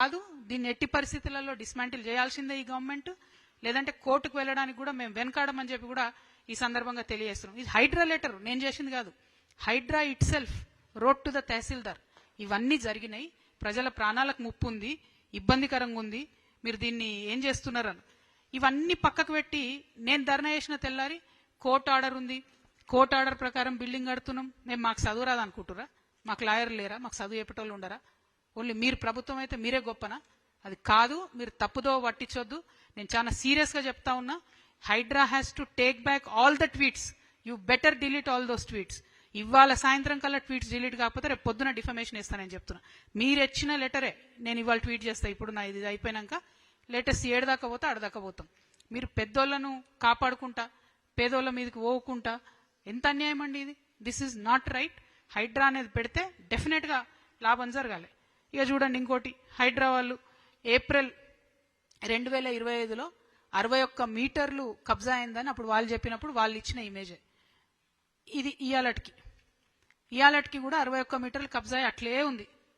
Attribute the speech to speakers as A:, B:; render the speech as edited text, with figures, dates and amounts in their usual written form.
A: కాదు, దీన్ని ఎట్టి పరిస్థితులలో డిస్మాంటిల్ చేయాల్సిందే ఈ గవర్నమెంట్, లేదంటే కోర్టుకు వెళ్ళడానికి కూడా మేము వెనకాడమని చెప్పి కూడా ఈ సందర్భంగా తెలియజేస్తున్నాం. ఇది హైడ్రా లెటర్ నేను చేసింది కాదు, Hydraa itself road to the tahsildar. ఇవన్నీ జరిగినాయి, ప్రజల ప్రాణాలకు ముప్పు ఉంది, ఇబ్బందికరంగా ఉంది, మీరు దీన్ని ఏం చేస్తున్నారని ఇవన్నీ పక్కకు పెట్టి నేను ధర్నా చేసిన తెల్లారి కోర్టు ఆర్డర్ ఉంది, కోర్టు ఆర్డర్ ప్రకారం బిల్డింగ్ కడుతున్నాం. మేము మాకు చదువు రాదనుకుంటురా? మాకు లాయర్ లేరా? మాకు చదువు చెప్పేటోళ్ళు ఉండరా? ఓన్లీ మీరు ప్రభుత్వం అయితే మీరే గొప్పనా? అది కాదు, మీరు తప్పుదో పట్టించొద్దు. నేను చాలా సీరియస్గా చెప్తా ఉన్నా. Hydraa has to take back all the tweets. You better delete all those tweets. ఇవాళ సాయంత్రం కల్లా ట్వీట్స్ డిలీట్ కాకపోతే రేపు పొద్దున డిఫమేషన్ ఇస్తానని చెప్తున్నా. మీరు ఇచ్చిన లెటరే నేను ఇవాళ ట్వీట్ చేస్తా. ఇప్పుడు నా ఇది అయిపోయినాక లేటెస్ట్ 7 దాకా పోతే 8 దాకా పోతాం. మీరు పెద్దోళ్లను కాపాడుకుంటా పేదోళ్ళ మీదకి పోకుండా ఎంత అన్యాయం అండి ఇది. This is not right. Hydraa అనేది పెడితే డెఫినెట్గా లాభం జరగాలి. ఇక చూడండి ఇంకోటి, హైడ్రా వాళ్ళు ఏప్రిల్ 2025లో 61 మీటర్లు కబ్జా అయిందని అప్పుడు వాళ్ళు చెప్పినప్పుడు వాళ్ళు ఇచ్చిన ఇమేజే ఇది. ఇయాలటికి కూడా 61 మీటర్లు కబ్జా అట్లే ఉంది.